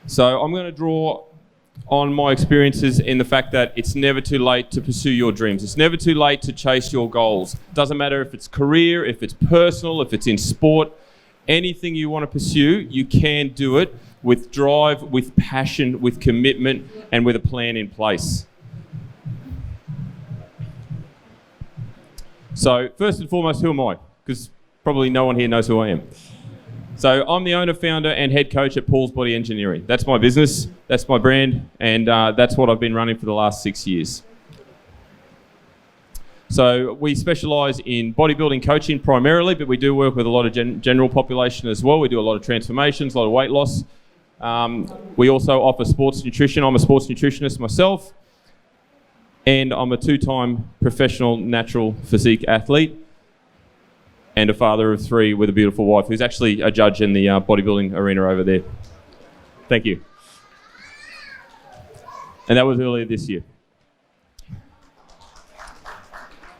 So I'm going to draw on my experiences in the fact that it's never too late to pursue your dreams. It's never too late to chase your goals. Doesn't matter if it's career, if it's personal, if it's in sport, anything you want to pursue, you can do it with drive, with passion, with commitment, and with a plan in place. So first and foremost, who am I? Because probably no one here knows who I am. So I'm the owner, founder, and head coach at Paul's Body Engineering. That's my business, that's my brand, and that's what I've been running for the last 6 years. So we specialise in bodybuilding coaching primarily, but we do work with a lot of general population as well. We do a lot of transformations, a lot of weight loss. We also offer sports nutrition. I'm a sports nutritionist myself, and I'm a 2-time professional natural physique athlete and a father of 3 with a beautiful wife who's actually a judge in the bodybuilding arena over there. Thank you. And that was earlier this year.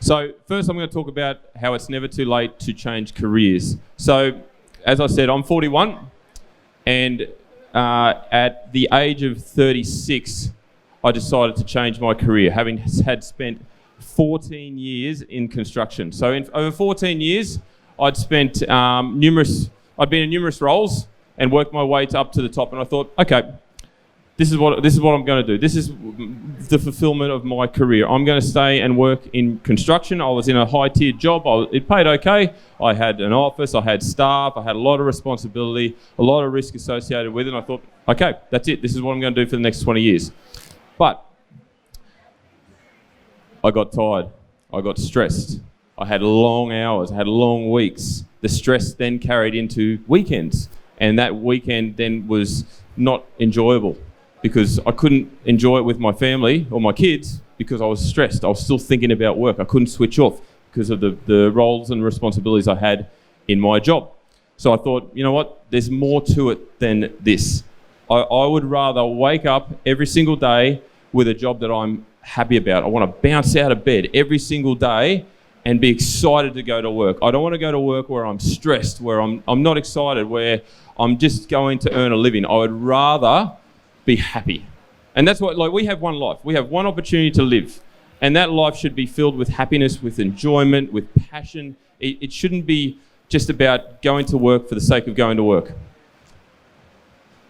So first I'm going to talk about how it's never too late to change careers. So as I said, I'm 41, and at the age of 36, I decided to change my career, having had spent 14 years in construction. So over 14 years, I'd been in numerous roles and worked my way up to the top. And I thought, okay, this is what I'm going to do. This is the fulfillment of my career. I'm going to stay and work in construction. I was in a high-tiered job. It paid okay. I had an office. I had staff. I had a lot of responsibility, a lot of risk associated with it. And I thought, okay, that's it. This is what I'm going to do for the next 20 years. But I got tired. I got stressed. I had long hours. I had long weeks. The stress then carried into weekends. And that weekend then was not enjoyable because I couldn't enjoy it with my family or my kids because I was stressed. I was still thinking about work. I couldn't switch off because of the roles and responsibilities I had in my job. So I thought, you know what? There's more to it than this. I would rather wake up every single day with a job that I'm happy about. I want to bounce out of bed every single day and be excited to go to work. I don't want to go to work where I'm stressed, where I'm not excited, where I'm just going to earn a living. I would rather be happy. And that's what, we have one life. We have one opportunity to live. And that life should be filled with happiness, with enjoyment, with passion. It shouldn't be just about going to work for the sake of going to work.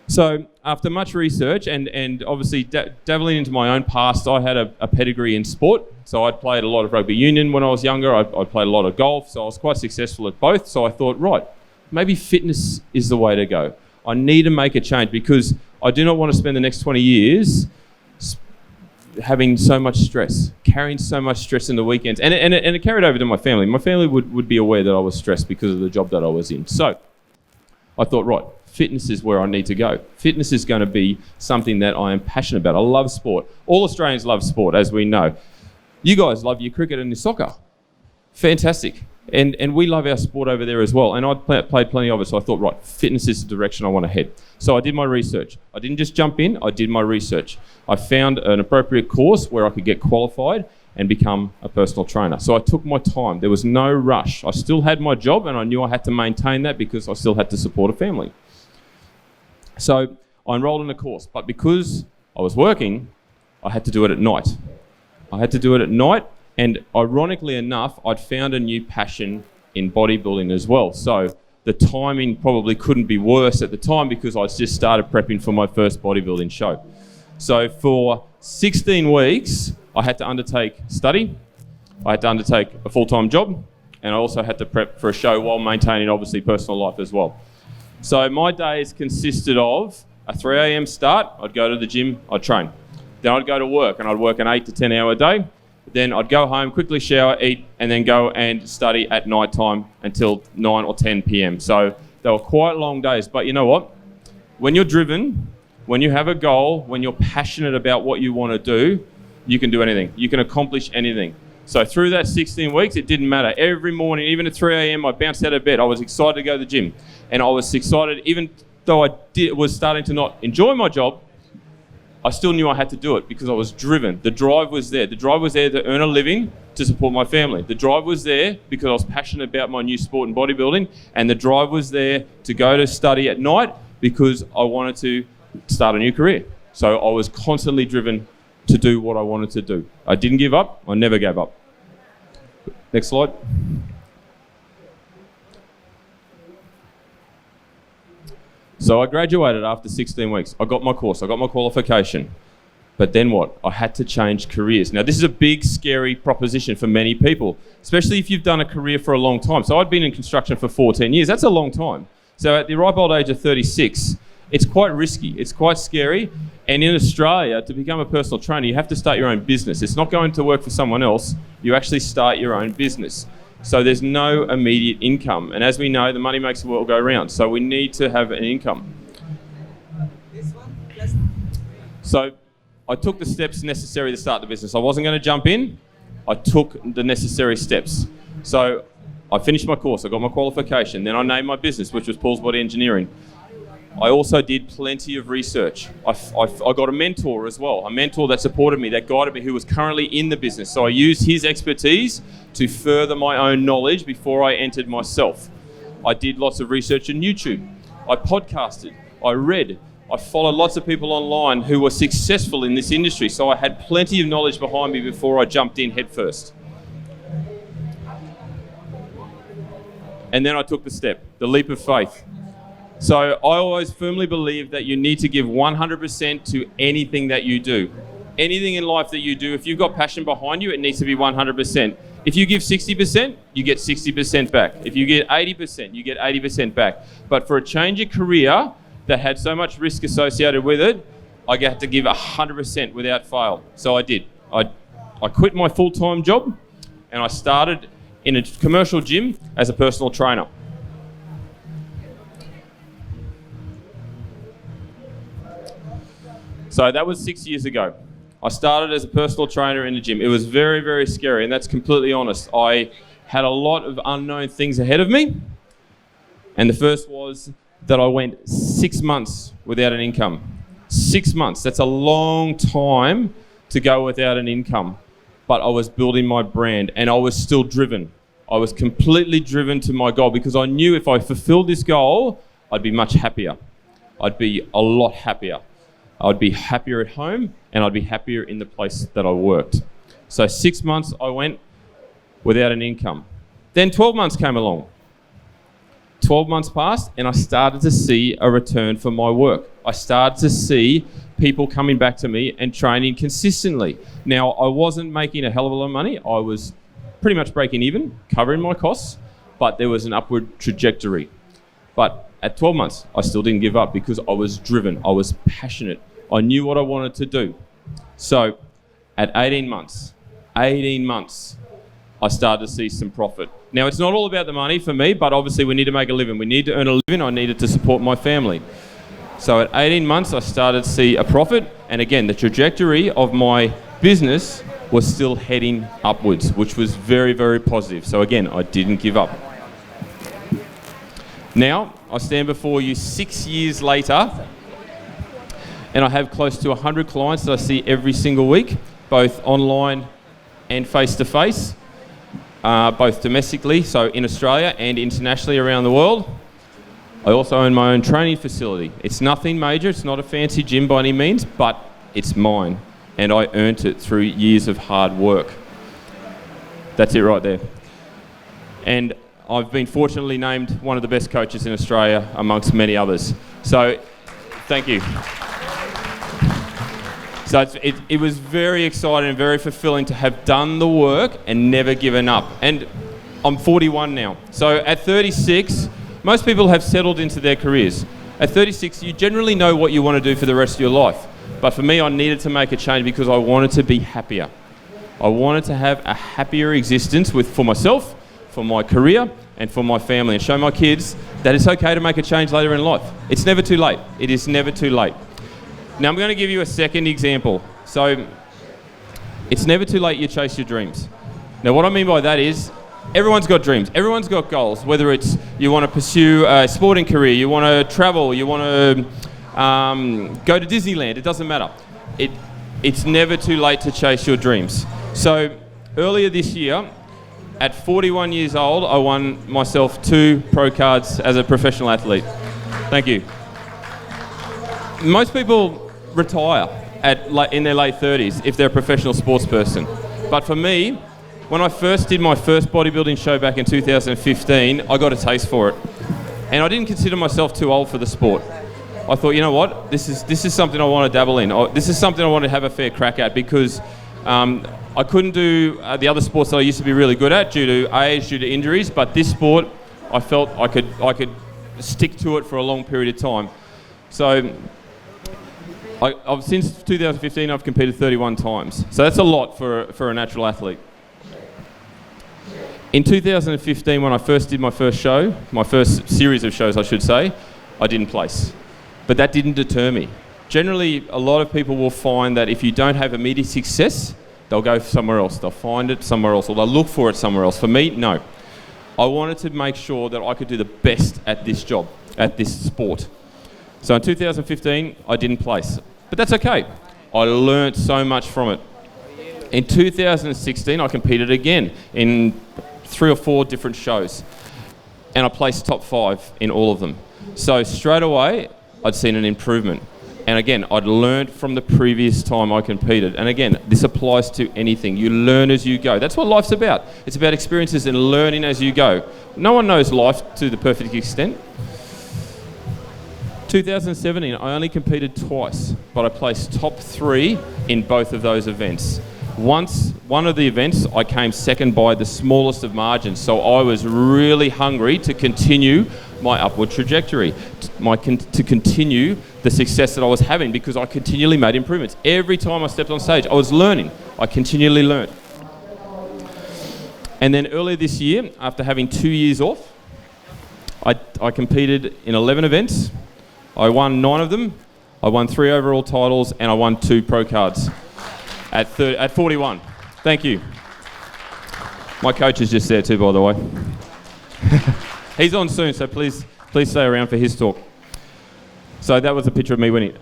So after much research and obviously dabbling into my own past, I had a pedigree in sport. So I'd played a lot of rugby union when I was younger. I played a lot of golf, so I was quite successful at both. So I thought, right, maybe fitness is the way to go. I need to make a change because I do not want to spend the next 20 years having so much stress, carrying so much stress in the weekends. And it carried over to my family. My family would be aware that I was stressed because of the job that I was in. So I thought, right, fitness is where I need to go. Fitness is going to be something that I am passionate about. I love sport. All Australians love sport, as we know. You guys love your cricket and your soccer. Fantastic. And we love our sport over there as well. And I'd played plenty of it, so I thought, right, fitness is the direction I want to head. So I did my research. I didn't just jump in, I did my research. I found an appropriate course where I could get qualified and become a personal trainer. So I took my time. There was no rush. I still had my job and I knew I had to maintain that because I still had to support a family. So I enrolled in a course, but because I was working, I had to do it at night. And ironically enough, I'd found a new passion in bodybuilding as well. So the timing probably couldn't be worse at the time because I just started prepping for my first bodybuilding show. So for 16 weeks, I had to undertake study, I had to undertake a full-time job, and I also had to prep for a show while maintaining obviously personal life as well. So my days consisted of a 3 a.m. start. I'd go to the gym, I'd train. Then I'd go to work and I'd work an 8 to 10 hour day. Then I'd go home, quickly shower, eat, and then go and study at night time until 9 or 10 p.m. So they were quite long days. But you know what? When you're driven, when you have a goal, when you're passionate about what you want to do, you can do anything. You can accomplish anything. So through that 16 weeks, it didn't matter. Every morning, even at 3 a.m., I bounced out of bed. I was excited to go to the gym. And I was excited, even though was starting to not enjoy my job, I still knew I had to do it because I was driven. The drive was there. The drive was there to earn a living to support my family. The drive was there because I was passionate about my new sport and bodybuilding. And the drive was there to go to study at night because I wanted to start a new career. So I was constantly driven to do what I wanted to do. I didn't give up. I never gave up. Next slide. So I graduated after 16 weeks. I got my course. I got my qualification. But then what? I had to change careers. Now, this is a big, scary proposition for many people, especially if you've done a career for a long time. So I'd been in construction for 14 years. That's a long time. So at the ripe old age of 36, it's quite risky. It's quite scary. And in Australia, to become a personal trainer, you have to start your own business. It's not going to work for someone else. You actually start your own business. So there's no immediate income. And as we know, the money makes the world go round. So we need to have an income. So I took the steps necessary to start the business. I wasn't going to jump in. I took the necessary steps. So I finished my course. I got my qualification. Then I named my business, which was Paul's Body Engineering. I also did plenty of research. I got a mentor as well, a mentor that supported me, that guided me, who was currently in the business. So I used his expertise to further my own knowledge before I entered myself. I did lots of research on YouTube. I podcasted. I read. I followed lots of people online who were successful in this industry. So I had plenty of knowledge behind me before I jumped in headfirst. And then I took the step, the leap of faith. So I always firmly believe that you need to give 100% to anything that you do. Anything in life that you do, if you've got passion behind you, it needs to be 100%. If you give 60%, you get 60% back. If you get 80%, you get 80% back. But for a change of career that had so much risk associated with it, I had to give 100% without fail. So I did. I quit my full-time job and I started in a commercial gym as a personal trainer. So that was 6 years ago. I started as a personal trainer in the gym. It was very, very scary, and that's completely honest. I had a lot of unknown things ahead of me. And the first was that I went 6 months without an income. 6 months, that's a long time to go without an income. But I was building my brand, and I was still driven. I was completely driven to my goal because I knew if I fulfilled this goal, I'd be much happier. I'd be a lot happier. I'd be happier at home and I'd be happier in the place that I worked. So 6 months I went without an income. Then 12 months came along. 12 months passed and I started to see a return for my work. I started to see people coming back to me and training consistently. Now, I wasn't making a hell of a lot of money. I was pretty much breaking even, covering my costs, but there was an upward trajectory. But at 12 months, I still didn't give up because I was driven. I was passionate. I knew what I wanted to do. So at 18 months, I started to see some profit. Now, it's not all about the money for me, but obviously we need to make a living. We need to earn a living. I needed to support my family. So at 18 months, I started to see a profit. And again, the trajectory of my business was still heading upwards, which was very, very positive. So again, I didn't give up. Now, I stand before you 6 years later, and I have close to 100 clients that I see every single week, both online and face-to-face, both domestically, so in Australia, and internationally around the world. I also own my own training facility. It's nothing major, it's not a fancy gym by any means, but it's mine, and I earned it through years of hard work. That's it right there. And I've been fortunately named one of the best coaches in Australia amongst many others. So, thank you. So it was very exciting and very fulfilling to have done the work and never given up. And I'm 41 now. So at 36, most people have settled into their careers. At 36, you generally know what you want to do for the rest of your life. But for me, I needed to make a change because I wanted to be happier. I wanted to have a happier existence for myself, for my career, and for my family, and show my kids that it's okay to make a change later in life. It's never too late. It is never too late. Now I'm going to give you a second example. So it's never too late you chase your dreams. Now what I mean by that is everyone's got dreams. Everyone's got goals, whether it's you want to pursue a sporting career, you want to travel, you want to go to Disneyland, it doesn't matter. It's never too late to chase your dreams. So earlier this year, at 41 years old, I won myself 2 pro cards as a professional athlete. Thank you. most people retire in their late 30s if they're a professional sports person. But for me, when I first did my first bodybuilding show back in 2015, I got a taste for it. And I didn't consider myself too old for the sport. I thought, you know what, this is something I want to dabble in. This is something I want to have a fair crack at, because I couldn't do the other sports that I used to be really good at due to age, due to injuries, but this sport, I felt I could stick to it for a long period of time. So since 2015, I've competed 31 times. So that's a lot for a natural athlete. In 2015, when I first did my first show, my first series of shows, I should say, I didn't place. But that didn't deter me. Generally, a lot of people will find that if you don't have immediate success, they'll go somewhere else. They'll find it somewhere else, or they'll look for it somewhere else. For me, no. I wanted to make sure that I could do the best at this job, at this sport. So in 2015, I didn't place. But that's okay. I learnt so much from it. In 2016, I competed again in 3 or 4 different shows. And I placed top 5 in all of them. So straight away, I'd seen an improvement. And again, I'd learned from the previous time I competed. And again, this applies to anything. You learn as you go. That's what life's about. It's about experiences and learning as you go. No one knows life to the perfect extent. 2017, I only competed twice, but I placed top 3 in both of those events. Once, one of the events, I came second by the smallest of margins, so I was really hungry to continue my upward trajectory, to continue the success that I was having, because I continually made improvements. Every time I stepped on stage, I was learning. I continually learned. And then earlier this year, after having 2 years off, I competed in 11 events. I won 9 of them. I won 3 overall titles, and I won 2 pro cards at 41. Thank you. My coach is just there too, by the way. He's on soon, so please stay around for his talk. So that was a picture of me winning.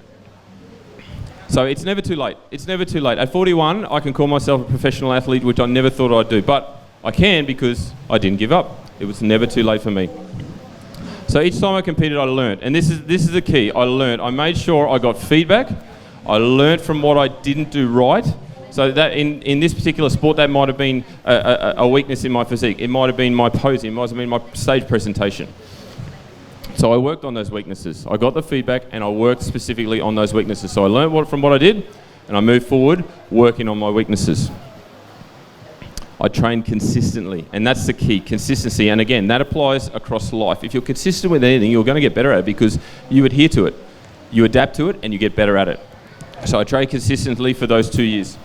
So it's never too late. It's never too late. At 41, I can call myself a professional athlete, which I never thought I'd do. But I can, because I didn't give up. It was never too late for me. So each time I competed, I learned. And this is the key. I learned. I made sure I got feedback. I learned from what I didn't do right. So that in this particular sport, that might have been a weakness in my physique. It might have been my posing. It might have been my stage presentation. So I worked on those weaknesses. I got the feedback, and I worked specifically on those weaknesses. So I learned from what I did, and I moved forward working on my weaknesses. I trained consistently, and that's the key, consistency. And again, that applies across life. If you're consistent with anything, you're going to get better at it, because you adhere to it, you adapt to it, and you get better at it. So I trained consistently for those 2 years.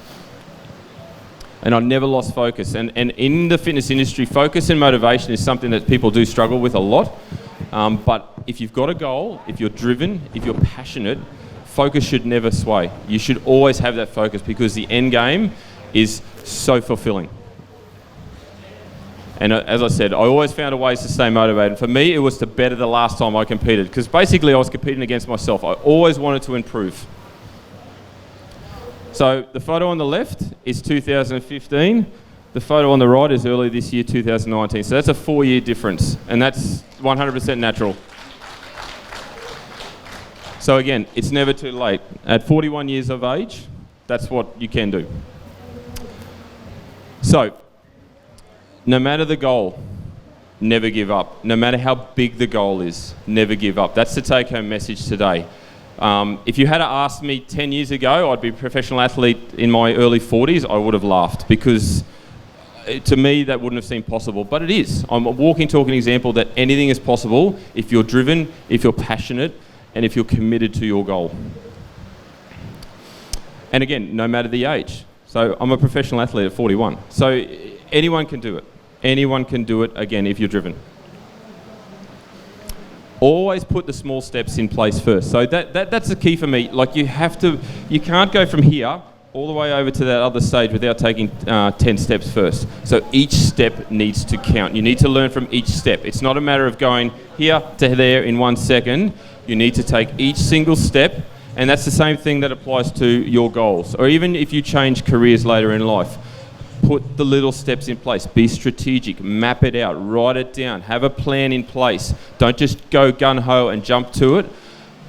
And I never lost focus. And in the fitness industry, focus and motivation is something that people do struggle with a lot. But if you've got a goal, if you're driven, if you're passionate, focus should never sway. You should always have that focus, because the end game is so fulfilling. And as I said, I always found ways to stay motivated. For me, it was to better the last time I competed, because basically I was competing against myself. I always wanted to improve. So the photo on the left is 2015. The photo on the right is early this year, 2019. So that's a 4-year difference, and that's 100% natural. So again, it's never too late. At 41 years of age, that's what you can do. So, no matter the goal, never give up. No matter how big the goal is, never give up. That's the take-home message today. If you had asked me 10 years ago, I'd be a professional athlete in my early 40s, I would have laughed, because to me that wouldn't have seemed possible, but it is. I'm a walking, talking example that anything is possible if you're driven, if you're passionate, and if you're committed to your goal. And again, no matter the age. So I'm a professional athlete at 41. So anyone can do it. Anyone can do it, again, if you're driven. Always put the small steps in place first. So that's the key for me. Like, you can't go from here all the way over to that other stage without taking 10 steps first. So each step needs to count. You need to learn from each step. It's not a matter of going here to there in 1 second. You need to take each single step, and that's the same thing that applies to your goals. Or even if you change careers later in life, put the little steps in place. Be strategic. Map it out. Write it down. Have a plan in place. Don't just go gung-ho and jump to it.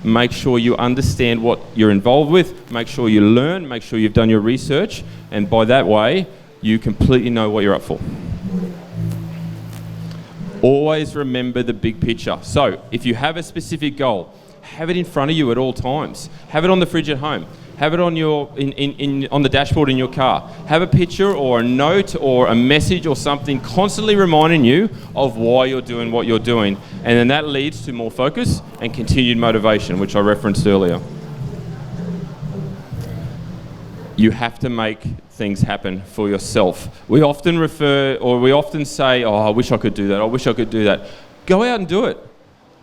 Make sure you understand what you're involved with. Make sure you learn. Make sure you've done your research. And by that way, you completely know what you're up for. Always remember the big picture. So if you have a specific goal, have it in front of you at all times. Have it on the fridge at home. Have it on your on the dashboard in your car. Have a picture or a note or a message or something constantly reminding you of why you're doing what you're doing. And then that leads to more focus and continued motivation, which I referenced earlier. You have to make things happen for yourself. We often say, oh, I wish I could do that. I wish I could do that. Go out and do it.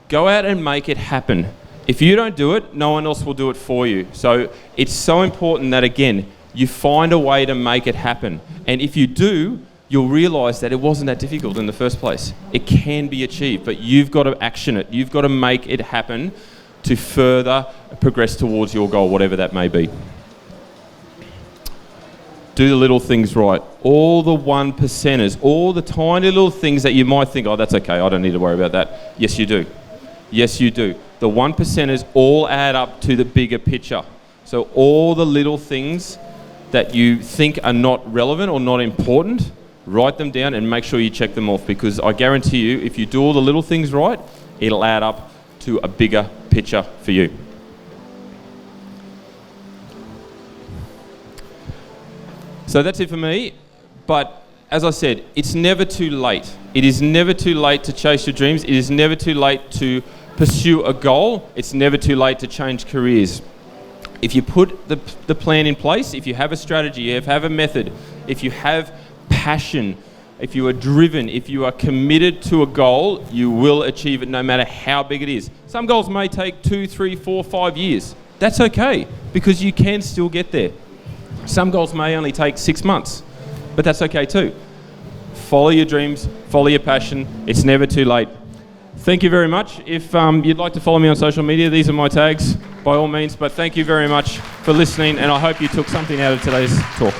Go out and make it happen. If you don't do it, no one else will do it for you. So it's so important that, again, you find a way to make it happen. And if you do, you'll realise that it wasn't that difficult in the first place. It can be achieved, but you've got to action it. You've got to make it happen to further progress towards your goal, whatever that may be. Do the little things right. All the 1%ers, all the tiny little things that you might think, oh, that's okay, I don't need to worry about that. Yes, you do. Yes, you do. The 1%ers all add up to the bigger picture. So all the little things that you think are not relevant or not important, write them down and make sure you check them off, because I guarantee you, if you do all the little things right, it'll add up to a bigger picture for you. So that's it for me. But as I said, it's never too late. It is never too late to chase your dreams. It is never too late to pursue a goal. It's never too late to change careers. If you put the plan in place, if you have a strategy, if you have a method, if you have passion, if you are driven, if you are committed to a goal, you will achieve it no matter how big it is. Some goals may take 2, 3, 4, 5 years. That's okay, because you can still get there. Some goals may only take 6 months, but that's okay too. Follow your dreams, follow your passion. It's never too late. Thank you very much. If you'd like to follow me on social media, these are my tags, by all means. But thank you very much for listening, and I hope you took something out of today's talk.